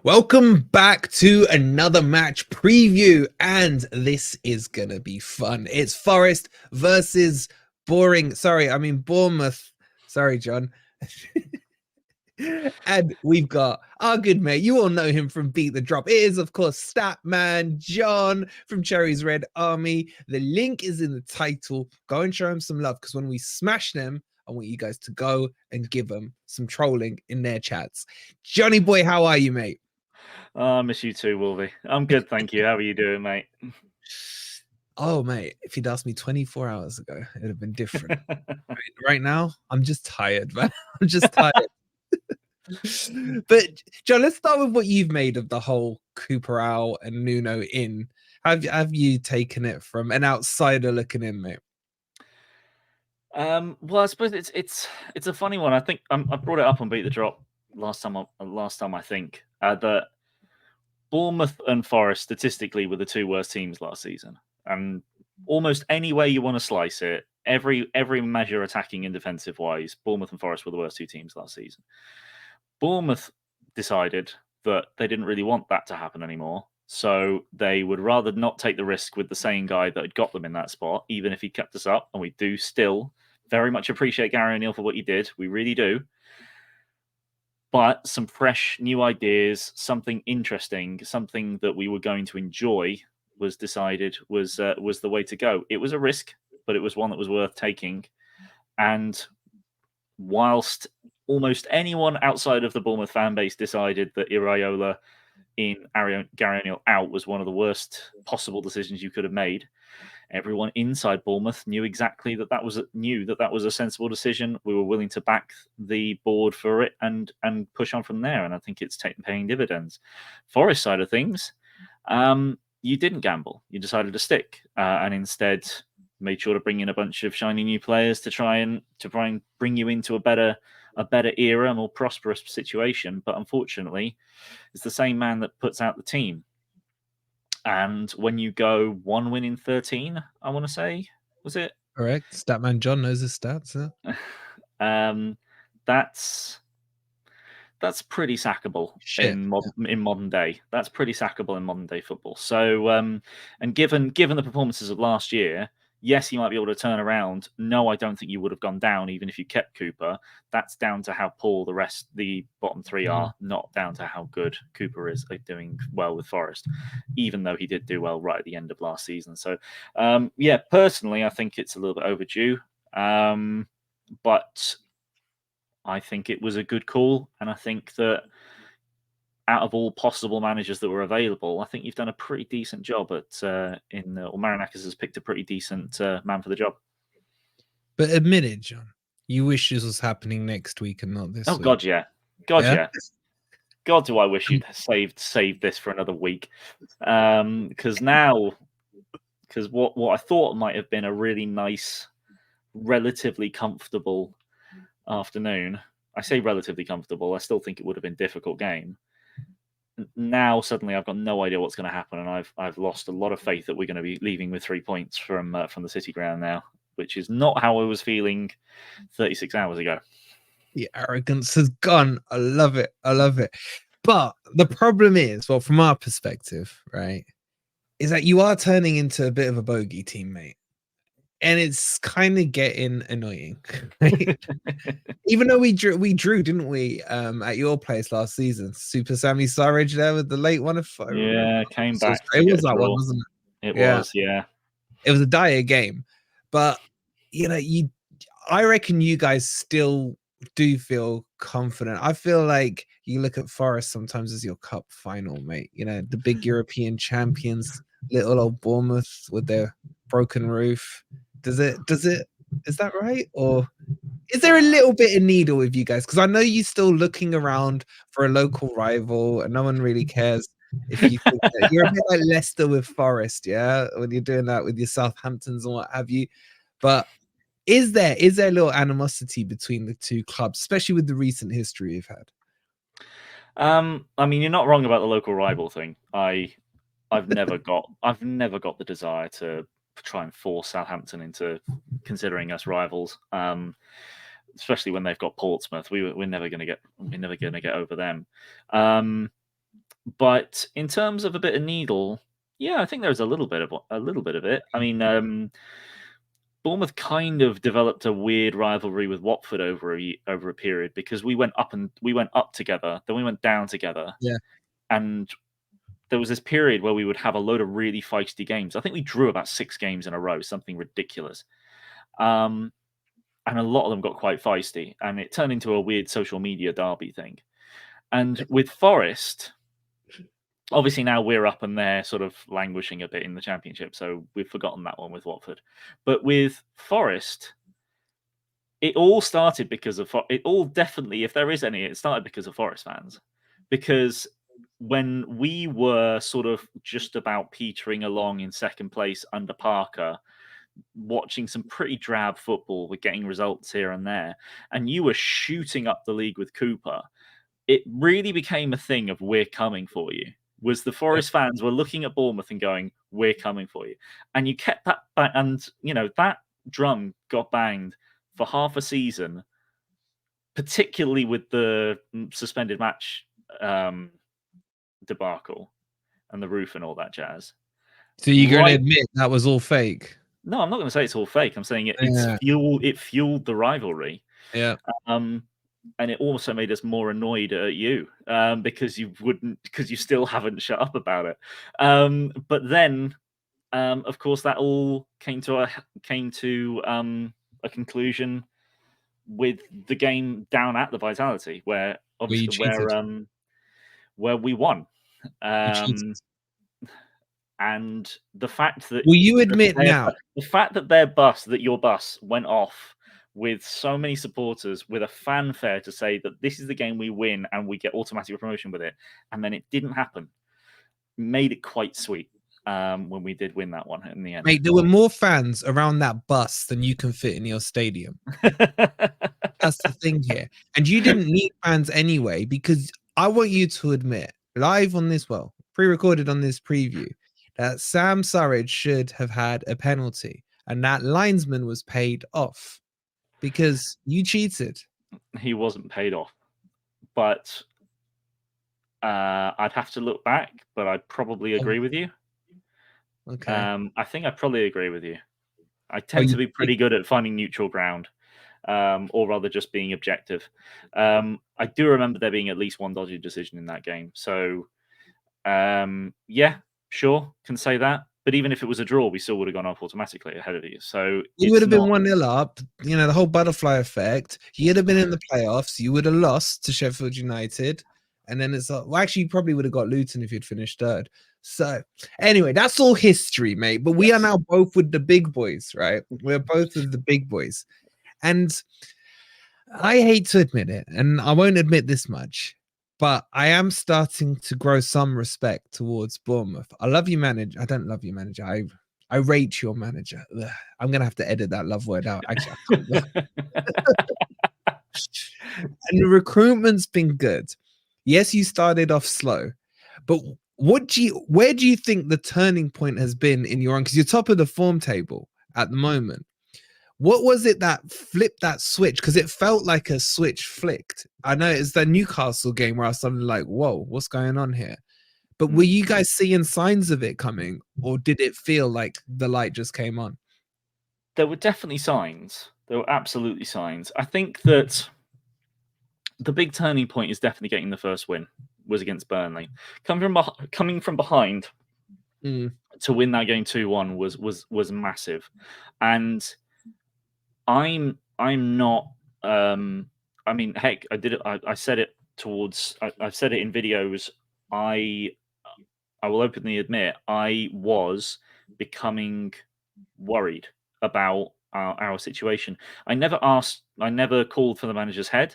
Welcome back to another match preview, and this is gonna be fun. It's Forest versus Bournemouth. Sorry, John. And we've got our good mate. You all know him from Beat the Drop. It is, of course, Statman John from Cherry's Red Army. The link is in the title. Go and show him some love, because when we smash them, I want you guys to go and give them some trolling in their chats. Johnny boy, how are you, mate? I miss you too, Wolvie. I'm good, thank you. How are you doing, mate? Oh, mate, if you'd asked me 24 hours ago, it'd have been different. Right now, I'm just tired, man. I'm just tired. But John, let's start with what you've made of the whole Cooper out and Nuno in. Have you taken it from an outsider looking in, mate? Well, I suppose it's a funny one. I think I brought it up on Beat the Drop last time. I think that Bournemouth and Forest statistically were the two worst teams last season, and almost any way you want to slice it, every measure attacking and defensive wise, Bournemouth and Forest were the worst two teams last season. Bournemouth decided that they didn't really want that to happen anymore. So they would rather not take the risk with the same guy that had got them in that spot, even if he kept us up. And we do still very much appreciate Gary O'Neill for what he did. We really do. But some fresh new ideas, something interesting, something that we were going to enjoy was decided was the way to go. It was a risk, but it was one that was worth taking. And whilst almost anyone outside of the Bournemouth fan base decided that Iraola in Gary O'Neill out was one of the worst possible decisions you could have made, everyone inside Bournemouth knew exactly that was a sensible decision. We were willing to back the board for it and push on from there. And I think it's paying dividends. Forest side of things, you didn't gamble. You decided to stick and instead made sure to bring in a bunch of shiny new players to try and bring you into a better era, a more prosperous situation. But unfortunately, it's the same man that puts out the team. And when you go 1 win in 13, I want to say, was it? Correct. Statman John knows his stats. Huh? That's pretty sackable in modern day. That's pretty sackable in modern day football. So, and given the performances of last year, yes, you might be able to turn around. No, I don't think you would have gone down even if you kept Cooper. That's down to how poor the bottom three are, not down to how good Cooper is doing well with Forest, even though he did do well right at the end of last season. So, yeah, personally, I think it's a little bit overdue. But I think it was a good call. And I think that out of all possible managers that were available, I think you've done a pretty decent job Marinakis has picked a pretty decent man for the job. But admit it, John, you wish this was happening next week and not this week. Oh, God, yeah. Yeah. God, do I wish you'd saved this for another week. Because what I thought might have been a really nice, relatively comfortable afternoon. I say relatively comfortable. I still think it would have been a difficult game. Now suddenly I've got no idea what's going to happen, and I've lost a lot of faith that we're going to be leaving with 3 points from the City ground now, which is not how I was feeling 36 hours ago. The arrogance has gone. I love it. But the problem is, well, from our perspective, right, is that you are turning into a bit of a bogey teammate. And it's kind of getting annoying. Right? Even though we drew, didn't we? At your place last season, Super Sammy Surridge there with the late one. Came back. It was that one, wasn't it? It was, yeah. It was a dire game, but I reckon you guys still do feel confident. I feel like you look at Forest sometimes as your cup final, mate. The big European champions, little old Bournemouth with their broken roof. Is that right? Or is there a little bit of needle with you guys? Because I know you're still looking around for a local rival and no one really cares if you think that you're a bit like Leicester with Forest, yeah, when you're doing that with your Southamptons and what have you. But is there a little animosity between the two clubs, especially with the recent history you've had? I mean, you're not wrong about the local rival thing. I've never got the desire to try and force Southampton into considering us rivals, especially when they've got Portsmouth. We're never going to get over them. But in terms of a bit of needle, yeah, I think there's a little bit of it. I mean, Bournemouth kind of developed a weird rivalry with Watford over a period because we went up together, then we went down together, Yeah. and there was this period where we would have a load of really feisty games. I think we drew about 6 games in a row, something ridiculous. And a lot of them got quite feisty, and it turned into a weird social media derby thing. And with Forest, obviously now we're up and they're sort of languishing a bit in the Championship, so we've forgotten that one with Watford. But with Forest, it all started because of it all definitely, if there is any, it started because of Forest fans. Because when we were sort of just about petering along in second place under Parker, watching some pretty drab football, we're getting results here and there, and you were shooting up the league with Cooper, it really became a thing of we're coming for you. Was the Forest fans were looking at Bournemouth and going, we're coming for you. And you kept that back, and that drum got banged for half a season, particularly with the suspended match debacle and the roof and all that jazz. So you're going to admit that was all fake? No, I'm not going to say it's all fake. I'm saying it fueled the rivalry. Yeah. And it also made us more annoyed at you because you still haven't shut up about it. But then, of course, that all came to a conclusion with the game down at the Vitality, where we won. And the fact that you admit now the fact that your bus went off with so many supporters, with a fanfare to say that this is the game we win and we get automatic promotion with it, and then it didn't happen, made it quite sweet when we did win that one in the end. Mate, there were more fans around that bus than you can fit in your stadium. That's the thing here. And you didn't need fans anyway, because I want you to admit, live on this, pre-recorded on this preview, that Sam Surridge should have had a penalty and that linesman was paid off because you cheated. He wasn't paid off, but I'd have to look back, but I'd probably agree with you. Okay. I think I probably agree with you. I tend to be pretty good at finding neutral ground, or rather just being objective. I do remember there being at least one dodgy decision in that game. So, yeah, sure, can say that. But even if it was a draw, we still would have gone off automatically ahead of you. So you would have been 1-0 up. The whole butterfly effect. You'd have been in the playoffs. You would have lost to Sheffield United. And then it's actually, you probably would have got Luton if you'd finished third. So anyway, that's all history, mate. But we are now both with the big boys, right? We're both with the big boys. And I hate to admit it, and I won't admit this much, but I am starting to grow some respect towards Bournemouth. I love you, manager. I don't love you, manager. I rate your manager. Ugh, I'm going to have to edit that love word out. Actually, I can't. And the recruitment's been good. Yes, you started off slow, but where do you think the turning point has been in your own? Because you're top of the form table at the moment. What was it that flipped that switch? Because it felt like a switch flicked. I know it's the Newcastle game where I was suddenly like, whoa, what's going on here? But were you guys seeing signs of it coming, or did it feel like the light just came on? There were definitely signs. There were absolutely signs. I think that the big turning point is definitely getting the first win was against Burnley. Coming from behind to win that game 2-1 was massive. And I'm not I mean, heck, I did it. I said it I've said it in videos. I will openly admit I was becoming worried about our situation. I never called for the manager's head,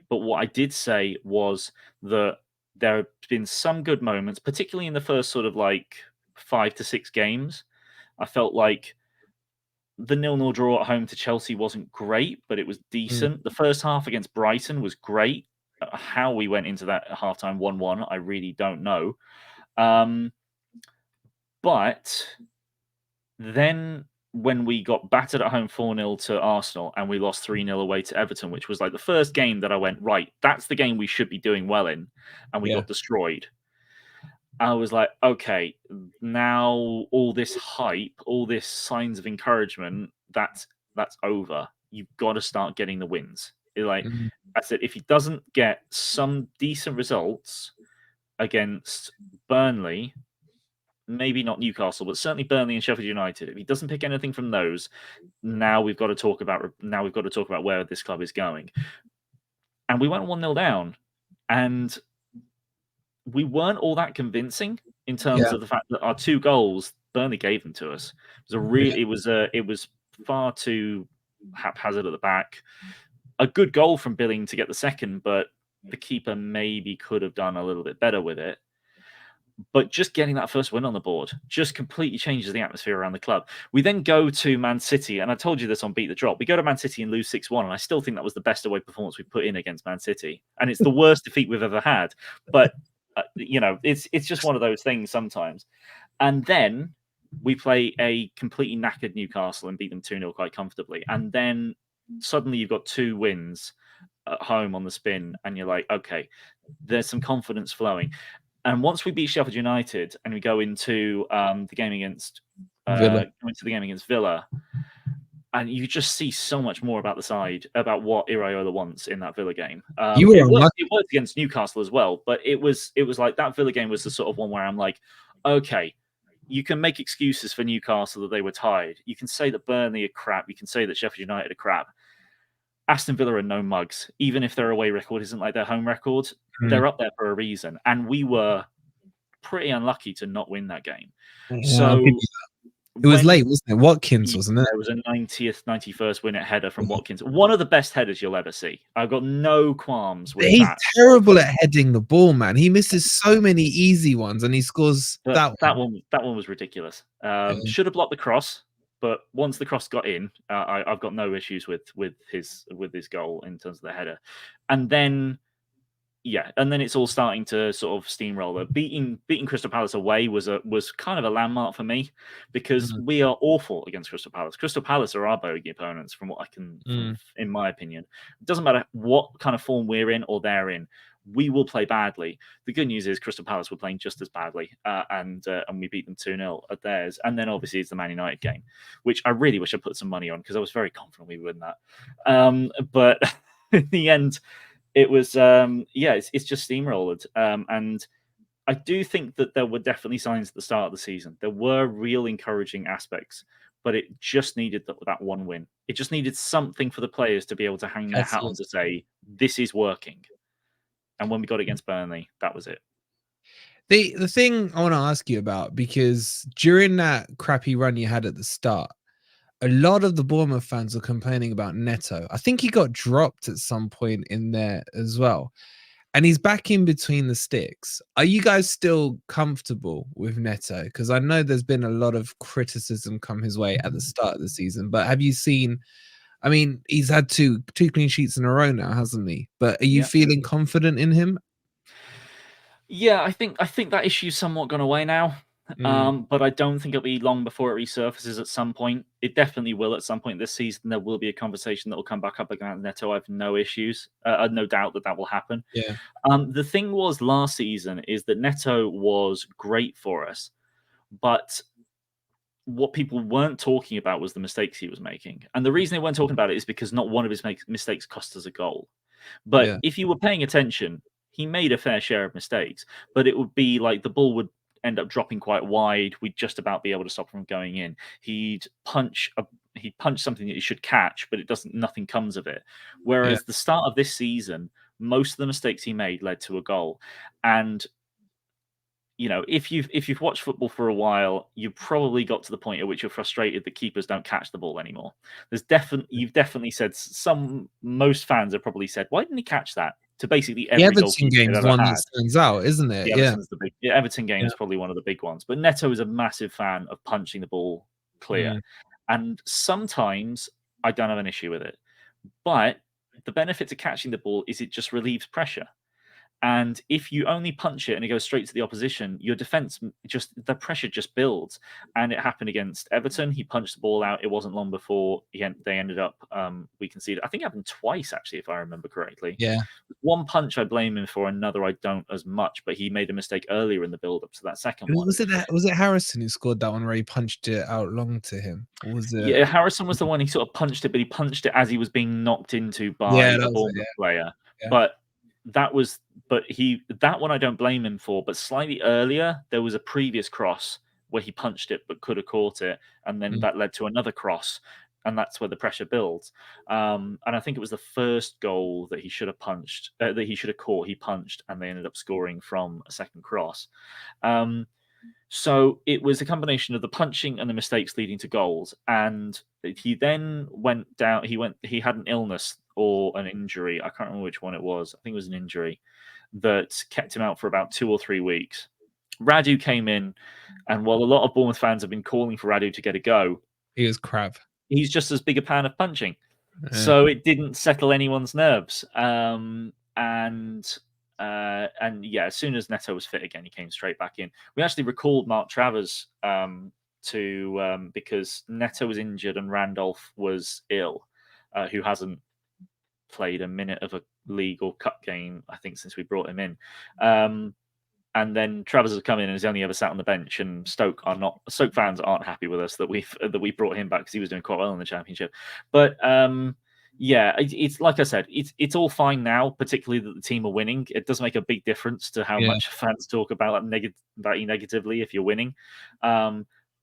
but what I did say was that there have been some good moments, particularly in the first sort of like 5 to 6 games. I felt like the 0-0 draw at home to Chelsea wasn't great, but it was decent. The first half against Brighton was great. How we went into that halftime 1-1, I really don't know. But then when we got battered at home 4-0 to Arsenal and we lost 3-0 away to Everton, which was like the first game that I went, right, that's the game we should be doing well in, and we got destroyed. I was like, okay, now all this hype, all this signs of encouragement, that's over. You've got to start getting the wins. Like I said, if he doesn't get some decent results against Burnley, maybe not Newcastle, but certainly Burnley and Sheffield United, if he doesn't pick anything from those, now we've got to talk about where this club is going. And we went 1-0 down, and we weren't all that convincing in terms of the fact that our 2 goals, Burnley gave them to us. It was far too haphazard at the back. A good goal from Billing to get the second, but the keeper maybe could have done a little bit better with it. But just getting that first win on the board just completely changes the atmosphere around the club. We then go to Man City, and I told you this on Beat the Drop. We go to Man City and lose 6-1, and I still think that was the best away performance we put in against Man City. And it's the worst defeat we've ever had. But, it's just one of those things sometimes. And then we play a completely knackered Newcastle and beat them 2-0 quite comfortably. And then suddenly you've got 2 wins at home on the spin, and you're like, okay, there's some confidence flowing. And once we beat Sheffield United and we go into the game against Villa, and you just see so much more about the side, about what Iraola wants in that Villa game. It worked against Newcastle as well, but it was like that Villa game was the sort of one where I'm like, okay, you can make excuses for Newcastle that they were tired. You can say that Burnley are crap. You can say that Sheffield United are crap. Aston Villa are no mugs. Even if their away record isn't like their home record, they're up there for a reason. And we were pretty unlucky to not win that game. So it was late, wasn't it? Watkins, wasn't it? There was a 90th, 91st minute header from Watkins. One of the best headers you'll ever see. I've got no qualms with that. He's terrible at heading the ball, man. He misses so many easy ones, and he scores that one. That one was ridiculous. Should have blocked the cross, but once the cross got in, I've got no issues with his goal in terms of the header. And then it's all starting to sort of steamroller. Beating Crystal Palace away was kind of a landmark for me, because we are awful against Crystal Palace. Crystal Palace are our bogey opponents, from what I can, in my opinion. It doesn't matter what kind of form we're in or they're in. We will play badly. The good news is Crystal Palace were playing just as badly, and we beat them 2-0 at theirs. And then obviously it's the Man United game, which I really wish I put some money on, because I was very confident we would win that. But in the end, it was it's just steamrolled. And I do think that there were definitely signs at the start of the season. There were real encouraging aspects, but it just needed that one win. It just needed something for the players to be able to hang their hat on to say, this is working. And when we got against Burnley, that was it. The thing I want to ask you about, because during that crappy run you had at the start, a lot of the Bournemouth fans are complaining about Neto. I think he got dropped at some point in there as well. And he's back in between the sticks. Are you guys still comfortable with Neto? Because I know there's been a lot of criticism come his way at the start of the season. But have you seen... I mean, he's had two clean sheets in a row now, hasn't he? But are you feeling confident in him? Yeah, I think that issue's somewhat gone away now. But I don't think it'll be long before it resurfaces at some point. It definitely will at some point this season. There will be a conversation that will come back up against Neto. I have no issues. No doubt that will happen. Yeah. The thing was last season is that Neto was great for us, but what people weren't talking about was the mistakes he was making. And the reason they weren't talking about it is because not one of his mistakes cost us a goal. But if you were paying attention, he made a fair share of mistakes, but it would be like the ball would end up dropping quite wide. We'd just about be able to stop from going in. He'd punch something that he should catch, but nothing comes of it. Whereas the start of this season, most of the mistakes he made led to a goal. And if you've watched football for a while, you probably got to the point at which you're frustrated that keepers don't catch the ball anymore. You've definitely said, most fans have probably said, why didn't he catch that? To basically every Everton game is one that stands out, isn't it? The Everton game is probably one of the big ones. But Neto is a massive fan of punching the ball clear. And sometimes I don't have an issue with it. But the benefit to catching the ball is it just relieves pressure. And if you only punch it and it goes straight to the opposition, your defense the pressure just builds. And it happened against Everton. He punched the ball out. It wasn't long before they ended up we conceded. I think it happened twice actually, if I remember correctly. Yeah. One punch I blame him for, another I don't as much. But he made a mistake earlier in the build up to that second one. Was it Harrison who scored that one where he punched it out long to him? Or was it? Yeah, Harrison was the one. He sort of punched it, but he punched it as he was being knocked into by a Bournemouth player. Yeah. But that one I don't blame him for. But slightly earlier, there was a previous cross where he punched it but could have caught it, and then that led to another cross, and that's where the pressure builds. And I think it was the first goal that he should have punched, that he should have caught. He punched, and they ended up scoring from a second cross. So it was a combination of the punching and the mistakes leading to goals. And he then went down. He had an illness or an injury. I can't remember which one it was. I think it was an injury that kept him out for about 2 or 3 weeks. Radu came in, and while a lot of Bournemouth fans have been calling for Radu to get a go, he was crap. He's just as big a fan of punching. Yeah. So it didn't settle anyone's nerves. And yeah, as soon as Neto was fit again, he came straight back in. We actually recalled Mark Travers because Neto was injured and Randolph was ill, who hasn't played a minute of a league or cup game, I think, since we brought him in. And then Travers has come in and has only ever sat on the bench. And Stoke fans aren't happy with us that we brought him back because he was doing quite well in the Championship. But yeah, it's like I said, it's all fine now, particularly that the team are winning. It does make a big difference to how much fans talk about you negatively if you're winning.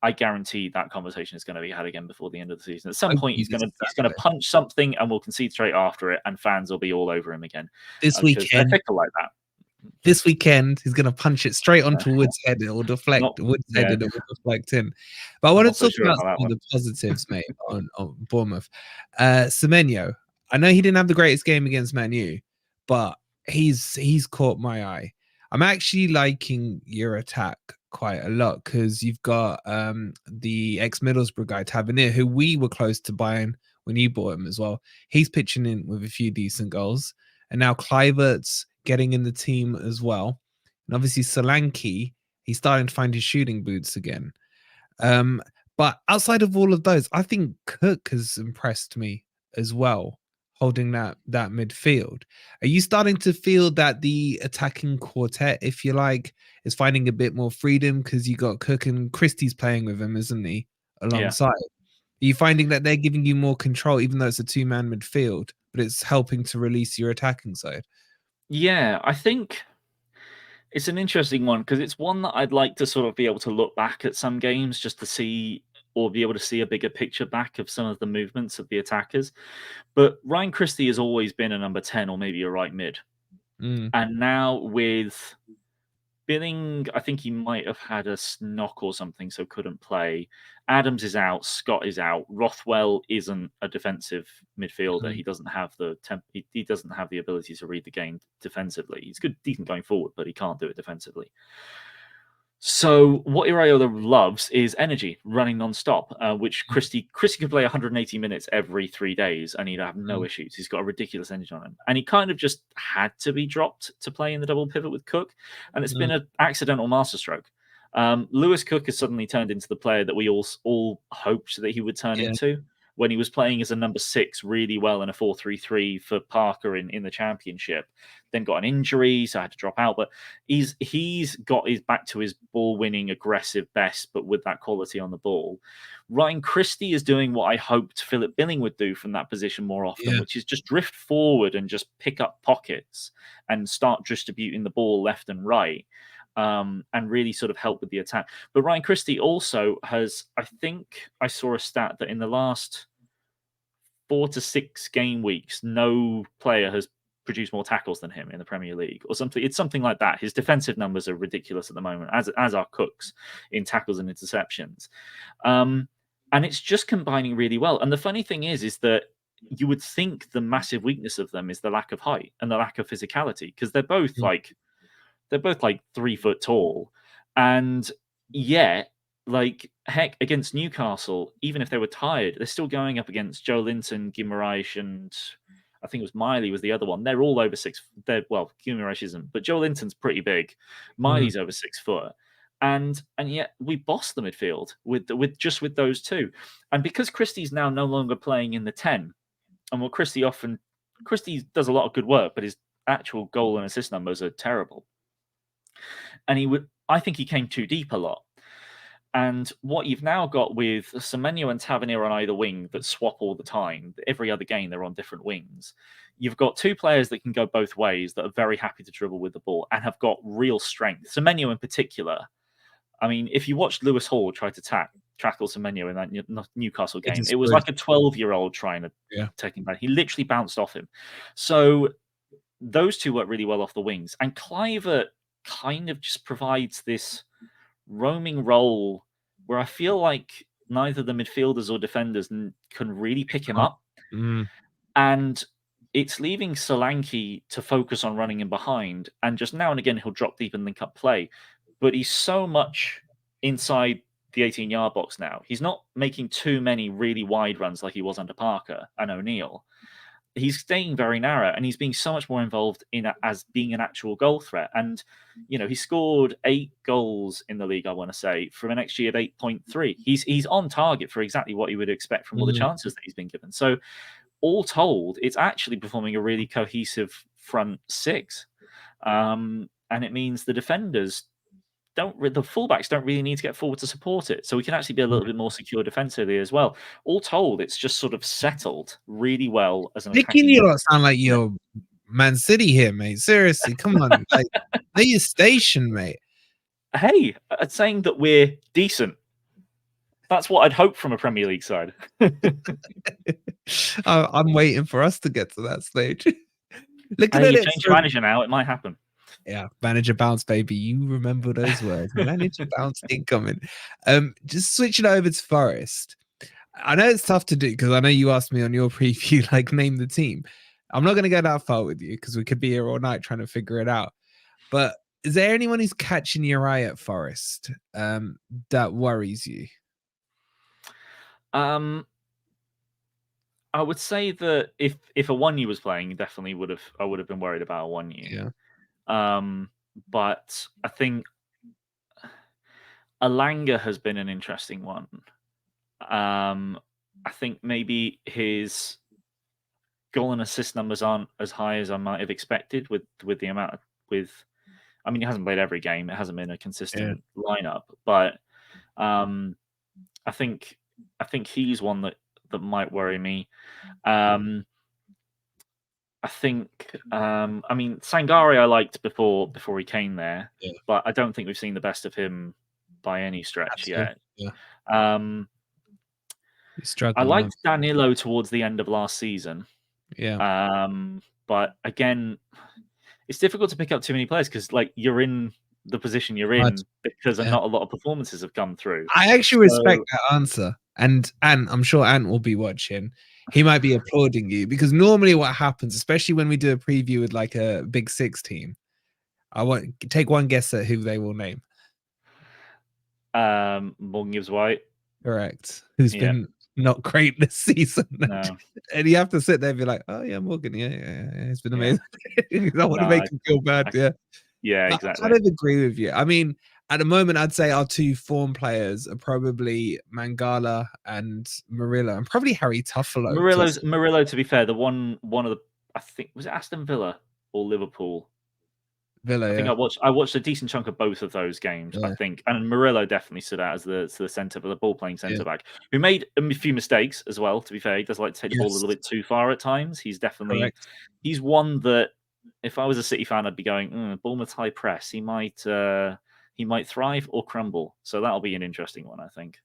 I guarantee that conversation is going to be had again before the end of the season. At some point, he's going to punch something and we'll concede straight after it, and fans will be all over him again. This weekend, they're fickle like that. This weekend, he's going to punch it straight onto Wood's head. It will deflect. Wood's head and it will deflect in. But I want to talk about some of the positives, mate, on Bournemouth. Semenyo, I know he didn't have the greatest game against Man U, but he's caught my eye. I'm actually liking your attack quite a lot because you've got the ex-Middlesbrough guy, Tavernier, who we were close to buying when you bought him as well. He's pitching in with a few decent goals. And now Kluivert's getting in the team as well. And obviously Solanke, he's starting to find his shooting boots again. But outside of all of those, I think Cook has impressed me as well, holding that midfield. Are you starting to feel that the attacking quartet, if you like, is finding a bit more freedom because you got Cook and Christie's playing with him, isn't he, alongside? Yeah. Are you finding that they're giving you more control, even though it's a two-man midfield, but it's helping to release your attacking side? Yeah, I think it's an interesting one because it's one that I'd like to sort of be able to look back at some games just to see, or be able to see a bigger picture back of some of the movements of the attackers. But Ryan Christie has always been a number 10 or maybe a right mid. And now with Billing, I think he might have had a knock or something, so couldn't play. Adams is out. Scott is out. Rothwell isn't a defensive midfielder. He doesn't have he doesn't have the ability to read the game defensively. He's decent going forward, but he can't do it defensively. So what Iraola loves is energy, running non-stop, which Christie could play 180 minutes every 3 days and he'd have no issues. He's got a ridiculous energy on him. And he kind of just had to be dropped to play in the double pivot with Cook. And it's been an accidental masterstroke. Lewis Cook has suddenly turned into the player that we all hoped that he would turn into when he was playing as a number 6 really well in a 4-3-3 for Parker in the Championship. Then got an injury, so I had to drop out. But he's got his back to his ball-winning, aggressive best, but with that quality on the ball. Ryan Christie is doing what I hoped Philip Billing would do from that position more often, which is just drift forward and just pick up pockets and start distributing the ball left and right. And really sort of help with the attack. But Ryan Christie also has, I think I saw a stat that in the last 4 to 6 game weeks, no player has produced more tackles than him in the Premier League or something. It's something like that. His defensive numbers are ridiculous at the moment, as are Cook's in tackles and interceptions. And it's just combining really well. And the funny thing is that you would think the massive weakness of them is the lack of height and the lack of physicality, because they're both like 3 foot tall. And yet, like, heck, against Newcastle, even if they were tired, they're still going up against Joe Linton, Guimaraes, and I think it was Miley was the other one. They're all over 6. Well, Guimaraes isn't, but Joe Linton's pretty big. Miley's over 6 foot. And yet we bossed the midfield with those two. And because Christie's now no longer playing in the 10, and what Christie does a lot of good work, but his actual goal and assist numbers are terrible. And I think he came too deep a lot. And what you've now got with Semenyo and Tavernier on either wing that swap all the time, every other game they're on different wings. You've got two players that can go both ways that are very happy to dribble with the ball and have got real strength. Semenyo in particular. I mean, if you watched Lewis Hall try to tackle Semenyo in that Newcastle game, it was like a 12-year-old trying to take him back. He literally bounced off him. So those two work really well off the wings. And Kluivert kind of just provides this roaming role where I feel like neither the midfielders or defenders can really pick him up. And it's leaving Solanke to focus on running in behind. And just now and again, he'll drop deep and link up play. But he's so much inside the 18-yard box now. He's not making too many really wide runs like he was under Parker and O'Neill. He's staying very narrow, and he's being so much more involved as being an actual goal threat. And, he scored 8 goals in the league, I want to say, from an XG of 8.3. He's on target for exactly what you would expect from all the chances that he's been given. So all told, it's actually performing a really cohesive front six. And it means the defenders the fullbacks don't really need to get forward to support it. So we can actually be a little bit more secure defensively as well. All told, it's just sort of settled really well as an Making you lot sound like you're Man City here, mate. Seriously, come on. Like, know your station, mate. Hey, saying that we're decent. That's what I'd hope from a Premier League side. I'm waiting for us to get to that stage. Looking at it, change your manager now, it might happen. Yeah, manager bounce, baby. You remember those words. Manager bounce incoming. Just switching over to Forest. I know it's tough to do because I know you asked me on your preview, like, name the team. I'm not going to go that far with you because we could be here all night trying to figure it out. But is there anyone who's catching your eye at Forest that worries you? I would say that if a Onye was playing, definitely I would have been worried about Onye. Yeah. But I think Alanga has been an interesting one. I think maybe his goal and assist numbers aren't as high as I might have expected with the amount of, I mean, he hasn't played every game. It hasn't been a consistent lineup, but I think he's one that might worry me. I think, I mean, Sangare I liked before he came there, but I don't think we've seen the best of him by any stretch yet. Yeah. I liked Danilo towards the end of last season. Yeah. But again, it's difficult to pick up too many players because, like, you're in the position you're in because not a lot of performances have come through. I actually respect that answer. And I'm sure Ant will be watching. He might be applauding you because normally what happens, especially when we do a preview with like a Big Six team, I want take one guess at who they will name. Morgan Gibbs White. Correct. Who's been not great this season. No. And you have to sit there and be like, oh yeah, Morgan, yeah. It's been amazing. You don't want to make him feel bad. Yeah, exactly. I kind of agree with you. I mean, at the moment, I'd say our two form players are probably Mangala and Murillo, and probably Harry Tuffalo. Murillo, to be fair, the one of the, I think, was it Aston Villa or Liverpool? Villa. I think I watched a decent chunk of both of those games. I think, and Murillo definitely stood out as the centre, the ball playing centre back, who made a few mistakes as well. To be fair, he does like to take the ball a little bit too far at times. He's definitely he's one that if I was a City fan, I'd be going, Bournemouth high press. He might thrive or crumble. So that'll be an interesting one, I think.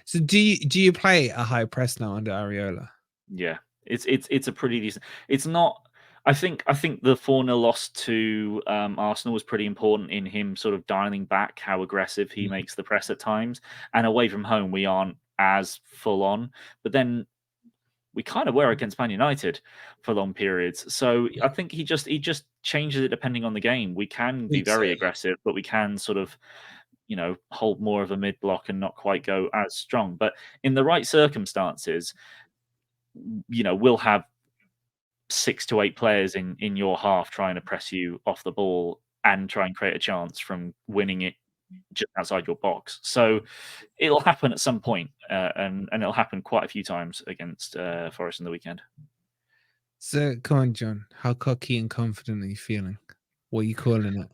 So do you play a high press now under Areola? Yeah, it's a pretty decent. It's not. I think the 4-0 loss to Arsenal was pretty important in him sort of dialing back how aggressive he makes the press at times. And away from home, we aren't as full on. But then we kind of were against Man United for long periods. So I think he just changes it depending on the game. We can be very aggressive, but we can sort of, hold more of a mid block and not quite go as strong. But in the right circumstances, we'll have 6 to 8 players in your half trying to press you off the ball and try and create a chance from winning it just outside your box. So it'll happen at some point, and it'll happen quite a few times against Forest in the weekend. So come on, John. How cocky and confident are you feeling? What are you calling it?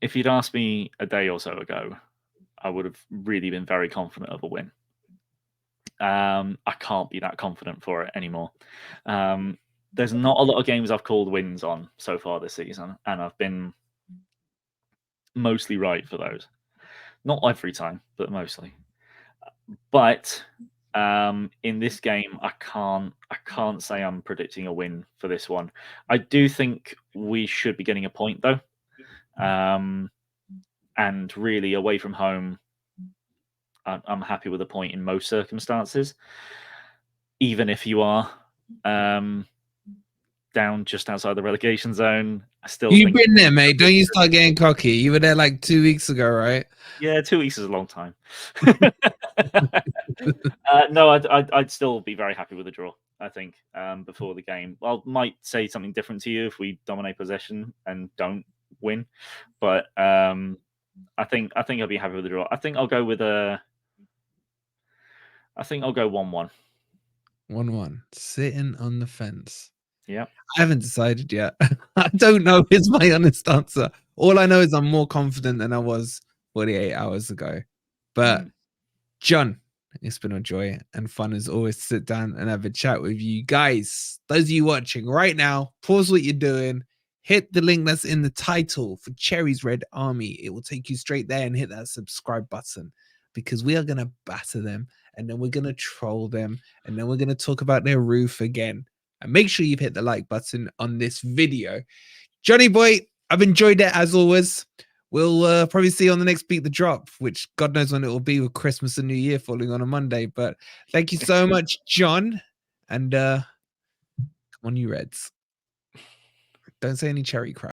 If you'd asked me a day or so ago, I would have really been very confident of a win. I can't be that confident for it anymore. There's not a lot of games I've called wins on so far this season, and I've been mostly right for those. Not every time, but mostly. But in this game, I can't say I'm predicting a win for this one. I do think we should be getting a point though, and really away from home, I'm happy with a point in most circumstances. Even if you are down just outside the relegation zone, I still You've been there, mate. Don't you start getting cocky. You were there like 2 weeks ago, right? Yeah, 2 weeks is a long time. No, I'd still be very happy with a draw, I think, before the game. I might say something different to you if we dominate possession and don't win, but I think I'll be happy with the draw. I think I'll go 1-1. 1-1. Sitting on the fence. Yeah. I haven't decided yet. I don't know is my honest answer. All I know is I'm more confident than I was 48 hours ago. But John, it's been a joy and fun as always to sit down and have a chat with you guys. Those of you watching right now, pause what you're doing. Hit the link that's in the title for Cherry's Red Army. It will take you straight there, and hit that subscribe button, because we are going to batter them, and then we're going to troll them, and then we're going to talk about their roof again. And make sure you've hit the like button on this video. Johnny boy, I've enjoyed it as always. We'll probably see you on the next Beat the Drop, which God knows when it will be, with Christmas and New Year falling on a Monday. But thank you so much, John. And come on, you Reds. Don't say any cherry crap.